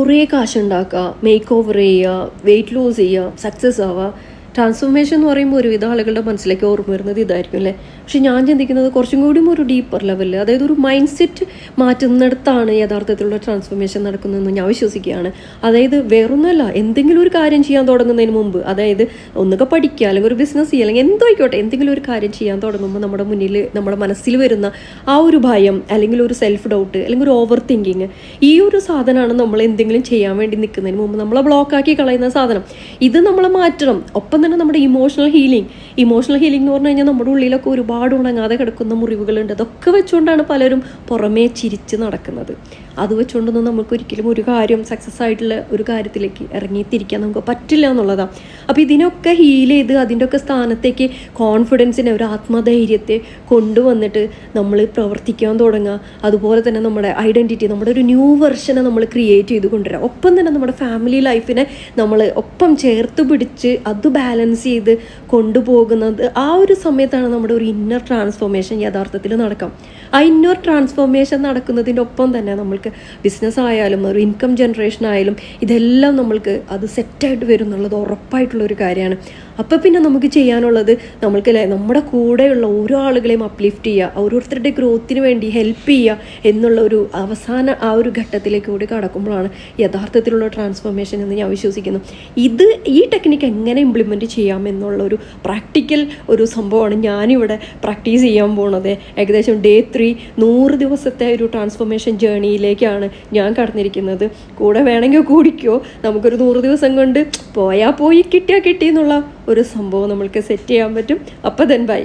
കുറേ കാശുണ്ടാക്കുക, make over ചെയ്യുക, weight loss ചെയ്യുക, സക്സസ് ആവുക. ട്രാൻസ്ഫോർമേഷൻ എന്ന് പറയുമ്പോൾ ഒരുവിധ ആളുകളുടെ മനസ്സിലേക്ക് ഓർമ്മ വരുന്നത് ഇതായിരിക്കും അല്ലേ. പക്ഷെ ഞാൻ ചിന്തിക്കുന്നത് കുറച്ചും കൂടി ഒരു ഡീപ്പർ ലെവലിൽ, അതായത് ഒരു മൈൻഡ് സെറ്റ് മാറ്റുന്നിടത്താണ് യഥാർത്ഥത്തിലുള്ള ട്രാൻസ്ഫോർമേഷൻ നടക്കുന്നതെന്ന് ഞാൻ വിശ്വസിക്കുകയാണ്. അതായത് വേറൊന്നുമല്ല, എന്തെങ്കിലും ഒരു കാര്യം ചെയ്യാൻ തുടങ്ങുന്നതിന് മുമ്പ്, അതായത് ഒന്നുകിൽ പഠിക്കുക അല്ലെങ്കിൽ ഒരു ബിസിനസ് ചെയ്യുക അല്ലെങ്കിൽ എന്തോ ആയിക്കോട്ടെ, എന്തെങ്കിലും ഒരു കാര്യം ചെയ്യാൻ തുടങ്ങുമ്പോൾ നമ്മുടെ മുന്നിൽ നമ്മുടെ മനസ്സിൽ വരുന്ന ആ ഒരു ഭയം അല്ലെങ്കിൽ ഒരു സെൽഫ് ഡൗട്ട് അല്ലെങ്കിൽ ഒരു ഓവർ തിങ്കിങ്, ഈ ഒരു സാധനമാണ് നമ്മൾ എന്തെങ്കിലും ചെയ്യാൻ വേണ്ടി നിൽക്കുന്നതിന് മുമ്പ് നമ്മളെ ബ്ലോക്കാക്കി കളയുന്ന സാധനം. ഇത് നമ്മളെ മാറ്റണം. ഒപ്പം തന്നെ നമ്മുടെ ഇമോഷണൽ ഹീലിംഗ് എന്ന് പറഞ്ഞു കഴിഞ്ഞാൽ നമ്മുടെ ഉള്ളിലൊക്കെ ഒരുപാട് ഉണങ്ങാതെ കിടക്കുന്ന മുറിവുകളുണ്ട്. അതൊക്കെ വെച്ചുകൊണ്ടാണ് പലരും പുറമേ ചിരിച്ച് നടക്കുന്നത്. അത് വെച്ചുകൊണ്ടൊന്നും നമുക്ക് ഒരിക്കലും ഒരു കാര്യം സക്സസ് ആയിട്ടുള്ള ഒരു കാര്യത്തിലേക്ക് ഇറങ്ങിത്തിരിക്കാൻ നമുക്ക് പറ്റില്ല എന്നുള്ളതാണ്. അപ്പോൾ ഇതിനൊക്കെ ഹീൽ ചെയ്ത് അതിൻ്റെ ഒക്കെ സ്ഥാനത്തേക്ക് കോൺഫിഡൻസിനെ, ഒരു ആത്മധൈര്യത്തെ കൊണ്ടുവന്നിട്ട് നമ്മൾ പ്രവർത്തിക്കാൻ തുടങ്ങുക. അതുപോലെ തന്നെ നമ്മുടെ ഐഡൻറ്റിറ്റി, നമ്മുടെ ഒരു ന്യൂ വെർഷനെ നമ്മൾ ക്രിയേറ്റ് ചെയ്ത് കൊണ്ടുവരിക. ഒപ്പം തന്നെ നമ്മുടെ ഫാമിലി ലൈഫിനെ നമ്മൾ ഒപ്പം ചേർത്ത് പിടിച്ച് അത് ബാലൻസ് ചെയ്ത് കൊണ്ടുപോകുന്നത്. ആ ഒരു സമയത്താണ് നമ്മുടെ ഒരു ഇന്നർ ട്രാൻസ്ഫോർമേഷൻ യഥാർത്ഥത്തിൽ നടക്കാം. ആ ഇന്നർ ട്രാൻസ്ഫോർമേഷൻ നടക്കുന്നതിൻ്റെ ഒപ്പം തന്നെ നമ്മൾക്ക് ബിസിനസ് ആയാലും ഒരു ഇൻകം ജനറേഷൻ ആയാലും ഇതെല്ലാം നമ്മൾക്ക് അത് സെറ്റായിട്ട് വരും എന്നുള്ളത് ഉറപ്പായിട്ടുള്ളൊരു കാര്യമാണ്. അപ്പോൾ പിന്നെ നമുക്ക് ചെയ്യാനുള്ളത് നമ്മൾക്ക് നമ്മുടെ കൂടെയുള്ള ഓരോ ആളുകളെയും അപ്ലിഫ്റ്റ് ചെയ്യുക, ഓരോരുത്തരുടെ ഗ്രോത്തിന് വേണ്ടി ഹെൽപ്പ് ചെയ്യുക എന്നുള്ള ഒരു അവസാന ആ ഒരു ഘട്ടത്തിലേക്ക് കൂടി കടക്കുമ്പോഴാണ് യഥാർത്ഥത്തിലുള്ള ട്രാൻസ്ഫോർമേഷൻ എന്ന് ഞാൻ വിശ്വസിക്കുന്നു. ഈ ടെക്നിക്ക് എങ്ങനെ ഇംപ്ലിമെൻറ്റ് ചെയ്യാം എന്നുള്ള ഒരു പ്രാക്ടിക്കൽ ഒരു സംഭവമാണ് ഞാനിവിടെ പ്രാക്ടീസ് ചെയ്യാൻ പോണത്. ഏകദേശം ഡേ 3 100 ദിവസത്തെ ഒരു ട്രാൻസ്ഫോർമേഷൻ ജേണിയിലേക്കാണ് ഞാൻ കടന്നിരിക്കുന്നത്. കൂടെ വേണമെങ്കിൽ കൂടിക്കോ, നമുക്കൊരു 100 ദിവസം കൊണ്ട് പോയാൽ പോയി കിട്ടിയാൽ കിട്ടി എന്നുള്ള ഒരു സംഭവം നമ്മൾക്ക് സെറ്റ് ചെയ്യാൻ പറ്റും. അപ്പോൾ ബൈ.